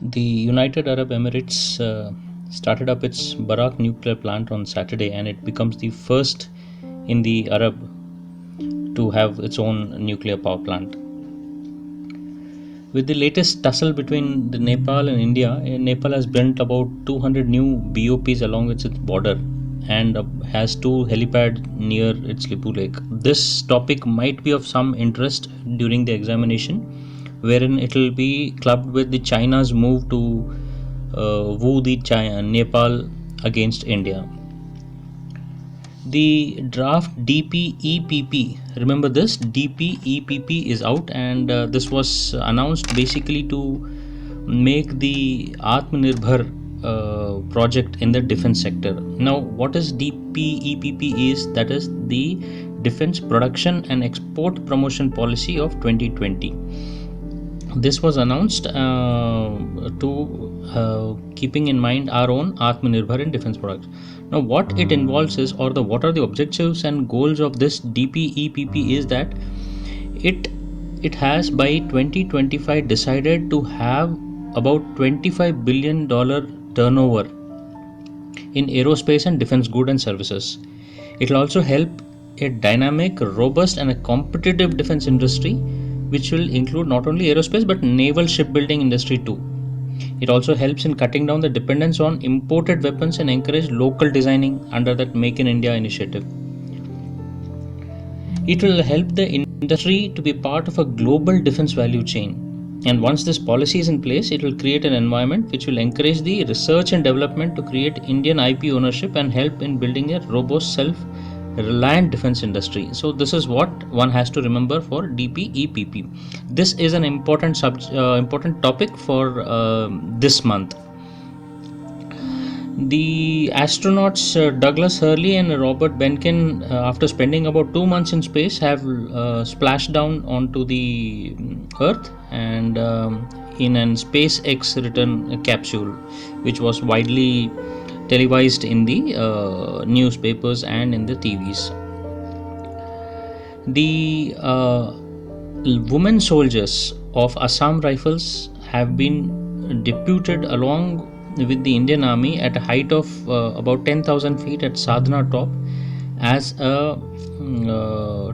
The United Arab Emirates started up its Barak nuclear plant on Saturday, and it becomes the first in the Arab to have its own nuclear power plant. With the latest tussle between the Nepal and India, Nepal has built about 200 new BOPs along its border and has two helipads near its Lipu Lake. This topic might be of some interest during the examination, wherein it will be clubbed with the China's move to woo the Nepal against India. The draft DPEPP, remember this DPEPP is out, and this was announced basically to make the Atmanirbhar project in the defense sector. Now, what is DPEPP is? That is the Defense Production and Export Promotion Policy of 2020. This was announced to keeping in mind our own Atmanirbhar in defense products. Now, what it involves is, or what are the objectives and goals of this DPEPP is that it has by 2025 decided to have about $25 billion turnover in aerospace and defense goods and services. It will also help a dynamic, robust and a competitive defense industry, which will include not only aerospace but naval shipbuilding industry too. It also helps in cutting down the dependence on imported weapons and encourage local designing under that Make in India initiative. It will help the industry to be part of a global defense value chain. And once this policy is in place, it will create an environment which will encourage the research and development to create Indian IP ownership and help in building a robust self-reliant defense industry. So this is what one has to remember for DPEPP. This is an important topic for this month. The astronauts Douglas Hurley and Robert Behnken, after spending about 2 months in space, have splashed down onto the Earth and in an SpaceX return capsule, which was widely televised in the newspapers and in the TVs. The women soldiers of Assam Rifles have been deputed along with the Indian Army at a height of about 10,000 feet at Sadhana Top as a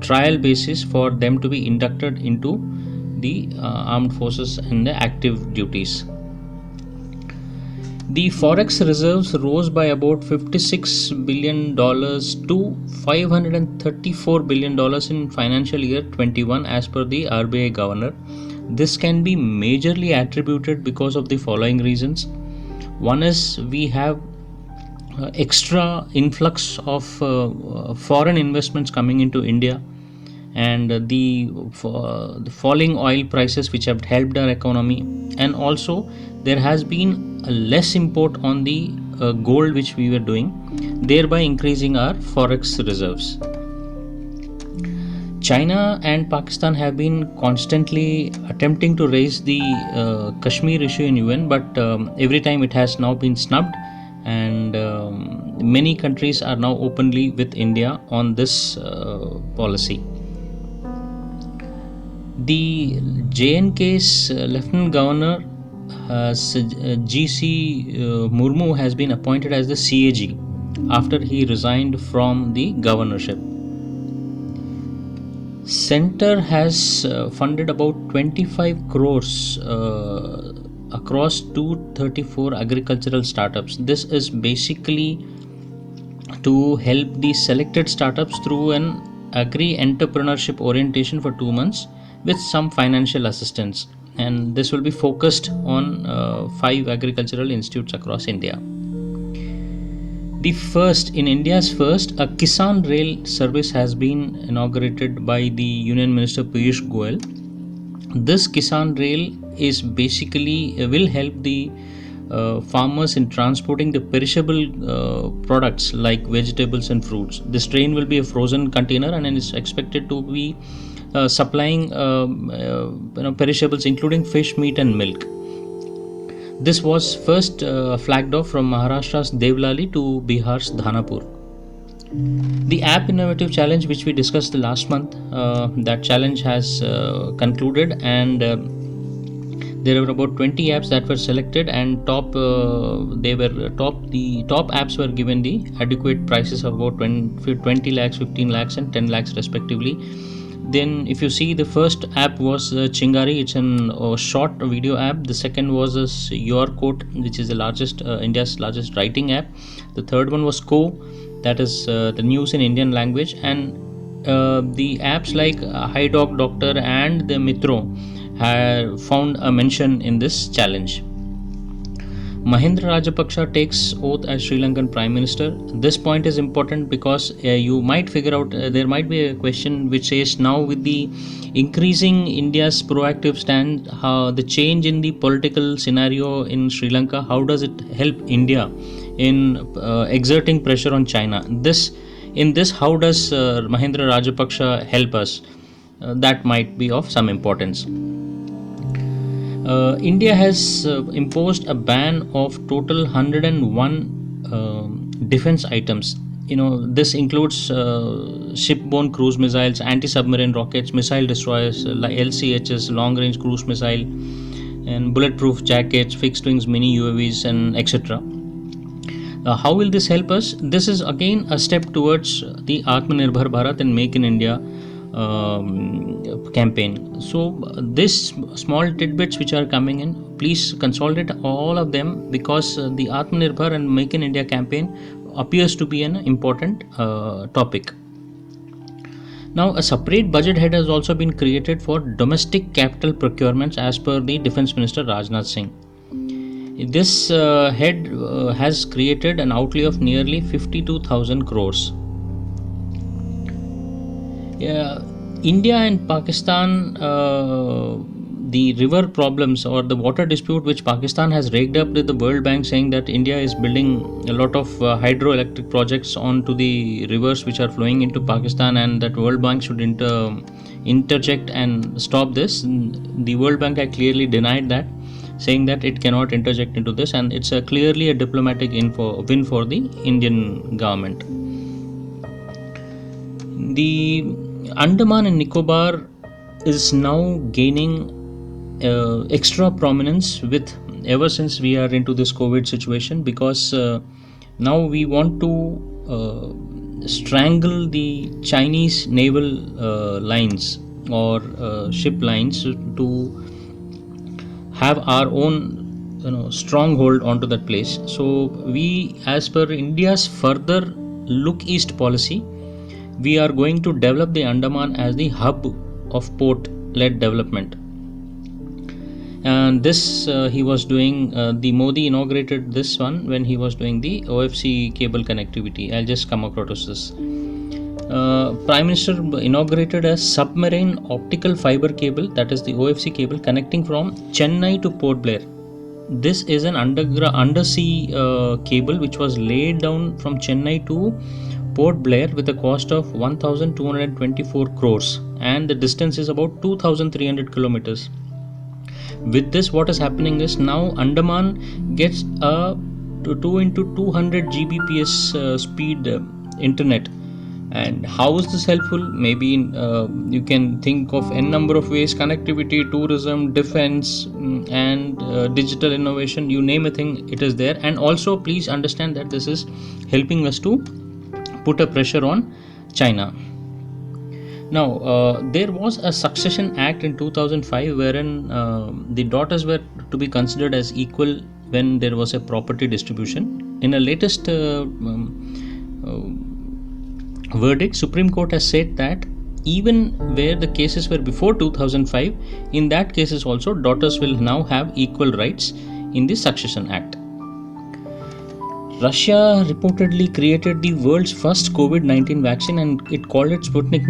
trial basis for them to be inducted into the armed forces and the active duties. The forex reserves rose by about $56 billion to $534 billion in financial year 21 as per the RBI governor. This can be majorly attributed because of the following reasons. One is we have extra influx of foreign investments coming into India, and the falling oil prices which have helped our economy, and also there has been a less import on the gold which we were doing, thereby increasing our forex reserves. China and Pakistan have been constantly attempting to raise the Kashmir issue in UN, but every time it has now been snubbed, and many countries are now openly with India on this policy. The JNK's Lieutenant Governor GC Murmu has been appointed as the CAG after he resigned from the governorship. Center has funded about 25 crores across 234 agricultural startups. This is basically to help the selected startups through an agri-entrepreneurship orientation for 2 months with some financial assistance, and this will be focused on 5 agricultural institutes across India. India's first, a Kisan Rail service has been inaugurated by the Union Minister Piyush Goyal. This Kisan Rail is basically will help the farmers in transporting the perishable products like vegetables and fruits. This train will be a frozen container and is expected to be supplying perishables including fish, meat and milk. This was first flagged off from Maharashtra's Devlali to Bihar's Dhanapur. The App Innovative Challenge, which we discussed the last month, that challenge has concluded, and There were about 20 apps that were selected, and the top apps were given the adequate prices of about 20 lakhs, 15 lakhs and 10 lakhs respectively. Then if you see, the first app was Chingari. It's a short video app. The second was Your Quote, which is the largest India's largest writing app. The third one was Ko, that is the news in Indian language. And the apps like Hi Doc Doctor and the Mitro have found a mention in this challenge. Mahinda Rajapaksa takes oath as Sri Lankan Prime Minister. This point is important because you might figure out there might be a question which says, now with the increasing India's proactive stand, how the change in the political scenario in Sri Lanka, how does it help India in exerting pressure on China? In this, how does Mahinda Rajapaksa help us? That might be of some importance. India has imposed a ban of total 101 defense items. This includes shipborne cruise missiles, anti-submarine rockets, missile destroyers like LCHs, long-range cruise missile, and bulletproof jackets, fixed-wings mini UAVs, and etc. How will this help us? This is again a step towards the Atmanirbhar Bharat and Make in India campaign. So these small tidbits which are coming in, please consolidate all of them, because the Atmanirbhar and Make in India campaign appears to be an important topic. Now, a separate budget head has also been created for domestic capital procurements as per the Defence Minister Rajnath Singh. This head has created an outlay of nearly 52,000 crores. India and Pakistan, the river problems or the water dispute which Pakistan has raked up with the World Bank, saying that India is building a lot of hydroelectric projects onto the rivers which are flowing into Pakistan, and that World Bank should interject and stop this. The World Bank had clearly denied that, saying that it cannot interject into this, and it's clearly a diplomatic win for the Indian government. The Andaman and Nicobar is now gaining extra prominence ever since we are into this COVID situation, because now we want to strangle the Chinese naval lines or ship lines to have our own stronghold onto that place. So we, as per India's further look east policy, we are going to develop the Andaman as the hub of port-led development. And this he was doing, the Modi inaugurated this one when he was doing the OFC cable connectivity. I'll just come across this. Prime Minister inaugurated a submarine optical fiber cable, that is the OFC cable, connecting from Chennai to Port Blair. This is an undersea cable which was laid down from Chennai to Port Blair with a cost of 1,224 crores, and the distance is about 2,300 kilometers. With this, what is happening is now Andaman gets a 2 into 200 Gbps speed internet. And how is this helpful? Maybe you can think of n number of ways: connectivity, tourism, defense, and digital innovation. You name a thing, it is there. And also, please understand that this is helping us to put a pressure on China. Now, there was a Succession Act in 2005 wherein the daughters were to be considered as equal when there was a property distribution. In a latest verdict, Supreme Court has said that even where the cases were before 2005, in that cases also daughters will now have equal rights in the Succession Act. Russia reportedly created the world's first COVID-19 vaccine, and it called it Sputnik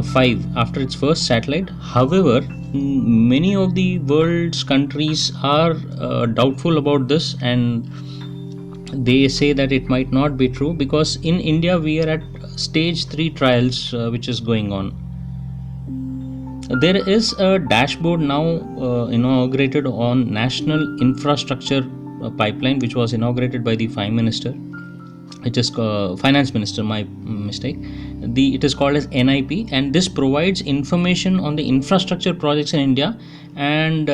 5 after its first satellite. However, many of the world's countries are doubtful about this, and they say that it might not be true, because in India we are at stage 3 trials which is going on. There is a dashboard now inaugurated on National Infrastructure Pipeline, which was inaugurated by the Prime Minister. which is finance minister, my mistake. It is called as NIP, and this provides information on the infrastructure projects in India, and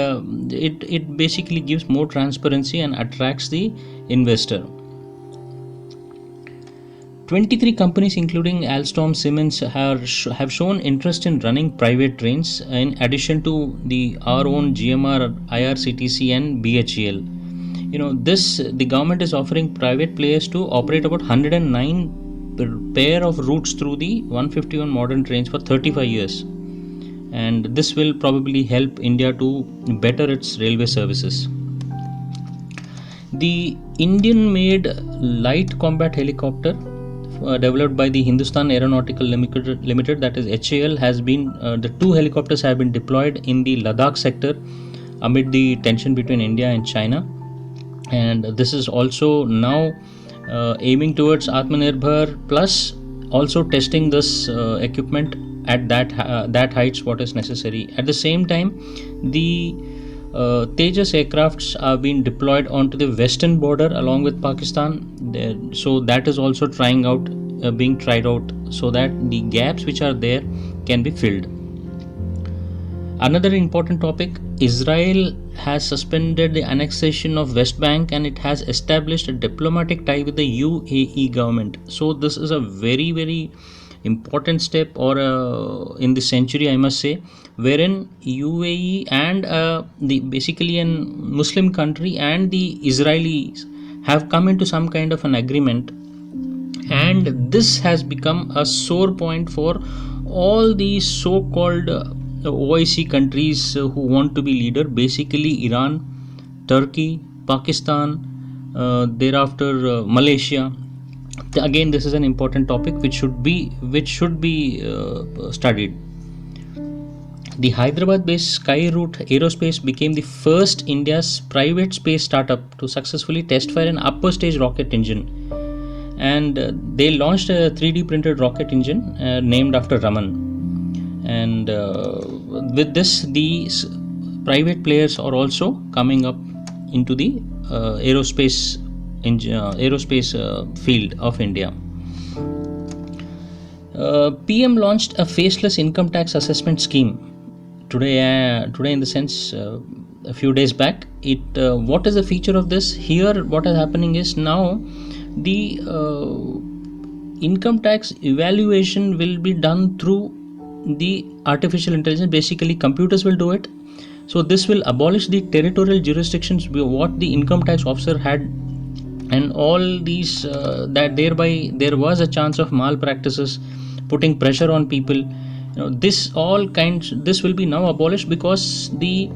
it basically gives more transparency and attracts the investor. 23 companies including Alstom, Siemens have shown interest in running private trains in addition to our own GMR, IRCTC and BHEL. The government is offering private players to operate about 109 pair of routes through the 151 modern trains for 35 years, and this will probably help India to better its railway services. The Indian made light combat helicopter developed by the Hindustan Aeronautical Limited, that is HAL, has been the 2 helicopters have been deployed in the Ladakh sector amid the tension between India and China, and this is also now aiming towards Atmanirbhar, plus also testing this equipment at that heights what is necessary. At the same time, the Tejas aircrafts are being deployed onto the western border along with Pakistan, so that is also being tried out, so that the gaps which are there can be filled. Another important topic: Israel has suspended the annexation of West Bank, and it has established a diplomatic tie with the UAE government. So this is a very, very important step, or in the century, I must say, wherein UAE and the basically a Muslim country and the Israelis have come into some kind of an agreement, and this has become a sore point for all these so-called OIC countries who want to be leader, basically Iran, Turkey, Pakistan, thereafter Malaysia. Again, this is an important topic which should be studied. The Hyderabad-based Skyroot Aerospace became the first India's private space startup to successfully test fire an upper stage rocket engine, and they launched a 3D printed rocket engine named after Raman. And with this, these private players are also coming up into the aerospace field of India. PM launched a faceless income tax assessment scheme today in the sense a few days back. What is the feature of this? Here what is happening is, now the income tax evaluation will be done through the artificial intelligence. Basically computers will do it. So this will abolish the territorial jurisdictions what the income tax officer had, and all these that thereby there was a chance of malpractices, putting pressure on people. This will be now abolished, because the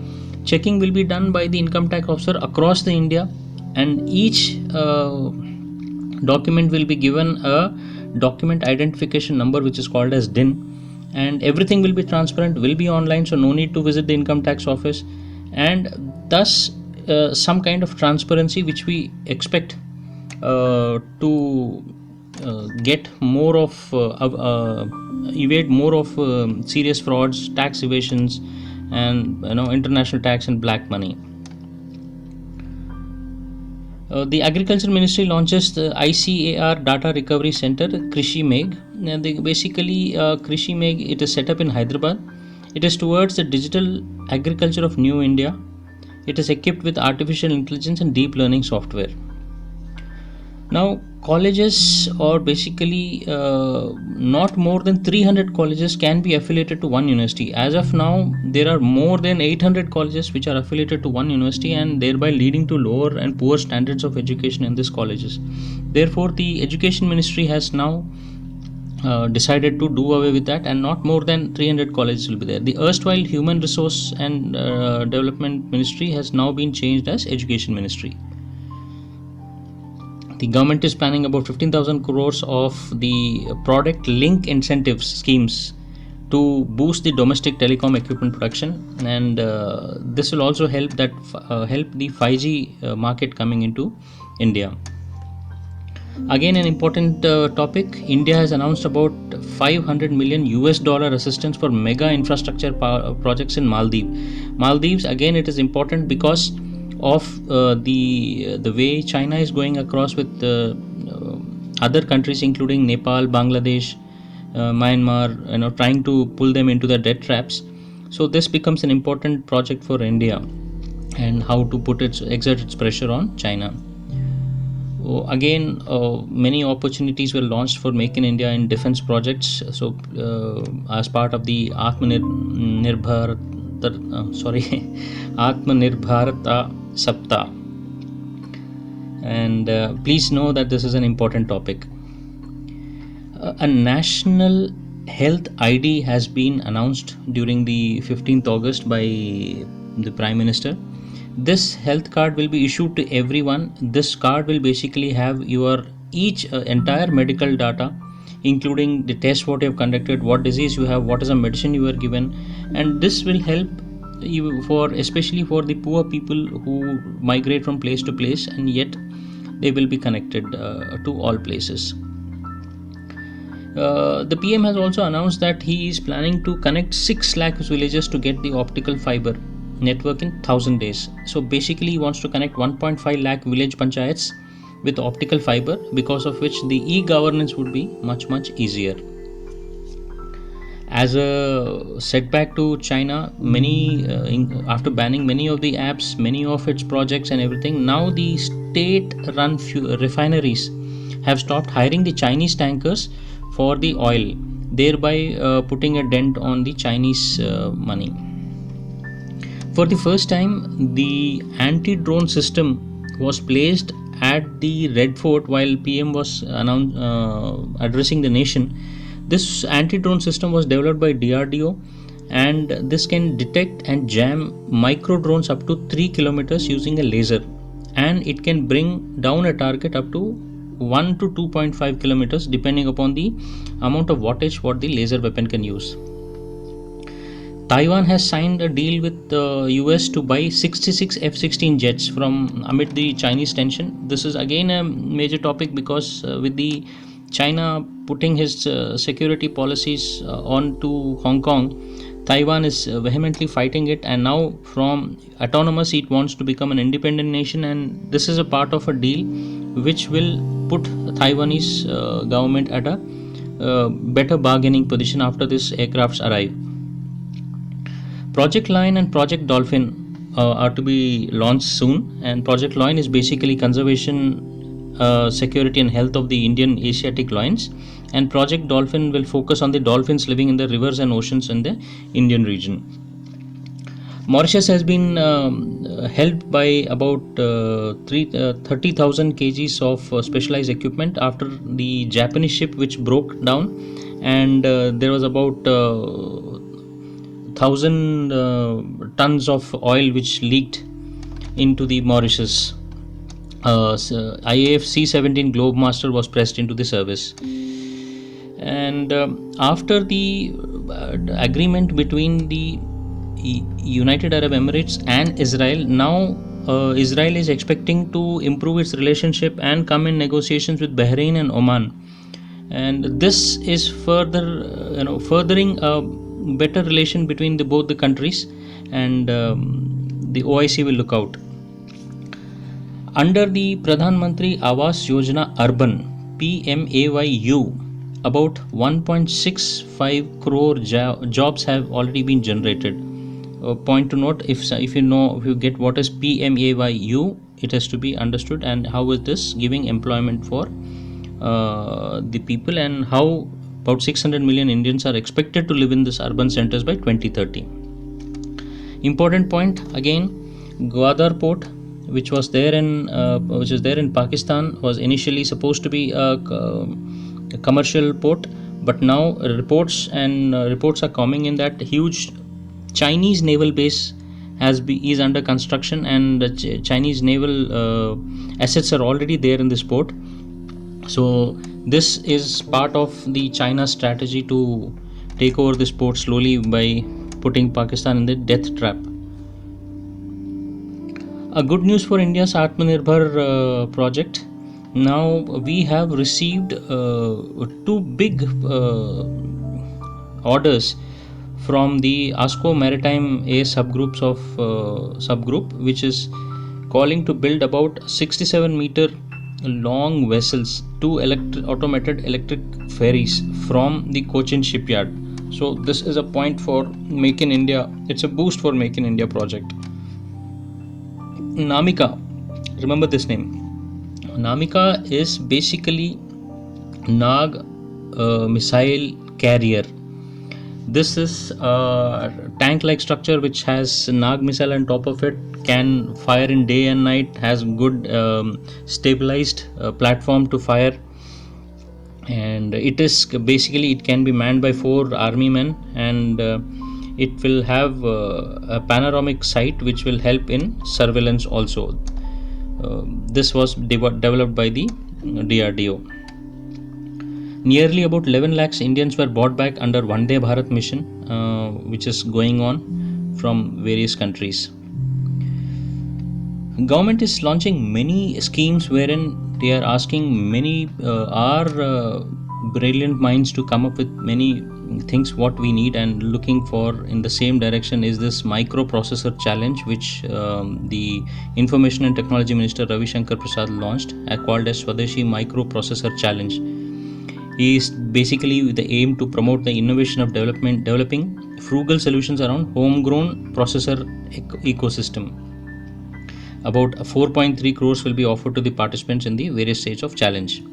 checking will be done by the income tax officer across the India, and each document will be given a document identification number which is called as DIN, and everything will be transparent, will be online, so no need to visit the income tax office, and thus some kind of transparency which we expect to get more of evade more of serious frauds, tax evasions, and international tax and black money. The Agriculture Ministry launches the ICAR Data Recovery Center, Krishi Megh. Basically, Krishi Megh, it is set up in Hyderabad. It is towards the digital agriculture of New India. It is equipped with artificial intelligence and deep learning software. Now, colleges, or basically not more than 300 colleges can be affiliated to one university. As of now, there are more than 800 colleges which are affiliated to one university, and thereby leading to lower and poor standards of education in these colleges. Therefore, the Education Ministry has now decided to do away with that, and not more than 300 colleges will be there. The erstwhile Human Resource and Development Ministry has now been changed as Education Ministry. The government is planning about 15,000 crores of the product link incentives schemes to boost the domestic telecom equipment production, and this will also help the 5G market coming into India. Again, an important topic: India has announced about $500 million assistance for mega infrastructure projects in Maldives. Again, it is important because of the way China is going across with other countries including Nepal, Bangladesh, Myanmar, trying to pull them into the debt traps. So this becomes an important project for India, and how to exert its pressure on China. Again, many opportunities were launched for Make in India in defense projects. So, as part of the Atmanirbhar, Atmanirbharata Saptah, and please know that this is an important topic. A national health ID has been announced during the 15th August by the Prime Minister. This health card will be issued to everyone. This card will basically have your entire medical data, including the test what you have conducted, what disease you have, what is the medicine you were given, and this will help you especially for the poor people who migrate from place to place, and yet they will be connected to all places. The PM has also announced that he is planning to connect 6 lakh villages to get the optical fiber network in 1000 days. So basically he wants to connect 1.5 lakh village panchayats with optical fiber, because of which the e-governance would be much easier. As a setback to China, after banning many of the apps, many of its projects and everything, now the state-run refineries have stopped hiring the Chinese tankers for the oil, thereby putting a dent on the Chinese money. For the first time, the anti-drone system was placed at the Red Fort while PM was addressing the nation. This anti-drone system was developed by DRDO, and this can detect and jam micro drones up to 3 kilometers using a laser, and it can bring down a target up to 1 to 2.5 kilometers depending upon the amount of wattage what the laser weapon can use. Taiwan has signed a deal with the US to buy 66 F-16 jets from amid the Chinese tension. This is again a major topic because with the China putting his security policies on to Hong Kong, Taiwan is vehemently fighting it, and now from autonomous it wants to become an independent nation, and this is a part of a deal which will put Taiwanese government at a better bargaining position after these aircrafts arrive. Project Lion and Project Dolphin are to be launched soon, and Project Lion is basically conservation, security and health of the Indian Asiatic lions, and Project Dolphin will focus on the dolphins living in the rivers and oceans in the Indian region. Mauritius has been helped by about 30,000 kgs of specialized equipment after the Japanese ship which broke down, and there was about 1,000 tons of oil which leaked into the Mauritius. IAF C-17 Globemaster was pressed into the service. And after the agreement between the United Arab Emirates and Israel, now Israel is expecting to improve its relationship and come in negotiations with Bahrain and Oman, and this is furthering a better relation between both the countries, and the OIC will look out. Under the Pradhan Mantri Awas Yojana Urban PMAYU, about 1.65 crore jobs have already been generated. Point to note, if you get what is PMAYU, it has to be understood, and how is this giving employment for the people, and how about 600 million Indians are expected to live in these urban centers by 2030. Important point again, Gwadar Port, which is there in Pakistan, was initially supposed to be a commercial port, but now reports are coming in that huge Chinese naval base is under construction, and the Chinese naval assets are already there in this port. So this is part of the China strategy to take over this port slowly by putting Pakistan in the death trap. A good news for India's Atmanirbhar project. Now we have received 2 big orders from the ASCO Maritime A subgroup, which is calling to build about 67 meter long vessels to automated electric ferries from the Cochin shipyard. So this is a point for Make in India. It's a boost for Make in India project. Namika, remember this name. Namika is basically Nag missile carrier. This is a tank-like structure which has Nag missile on top of it, can fire in day and night, has good stabilized platform to fire, and it is basically, it can be manned by 4 army men, and it will have a panoramic sight which will help in surveillance also. This was developed by the DRDO. Nearly about 11 lakhs Indians were brought back under Vande Bharat mission, which is going on from various countries. Government is launching many schemes wherein they are asking many our brilliant minds to come up with many things what we need, and looking for in the same direction is this microprocessor challenge, which the Information and Technology Minister Ravi Shankar Prasad launched, called as Swadeshi Microprocessor Challenge. He is basically with the aim to promote the innovation of developing frugal solutions around homegrown processor ecosystem. About 4.3 crores will be offered to the participants in the various stages of challenge.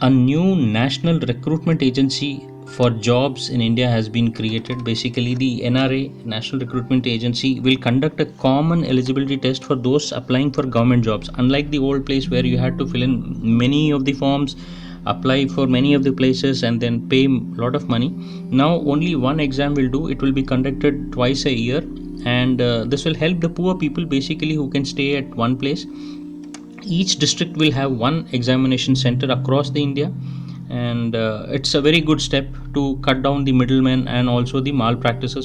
A new national recruitment agency for jobs in India has been created. Basically, the NRA, National Recruitment Agency, will conduct a common eligibility test for those applying for government jobs. Unlike the old place where you had to fill in many of the forms, apply for many of the places, and then pay a lot of money, now only one exam will do. It will be conducted twice a year, and this will help the poor people basically who can stay at one place. Each district will have one examination center across the India, and it's a very good step to cut down the middlemen and also the malpractices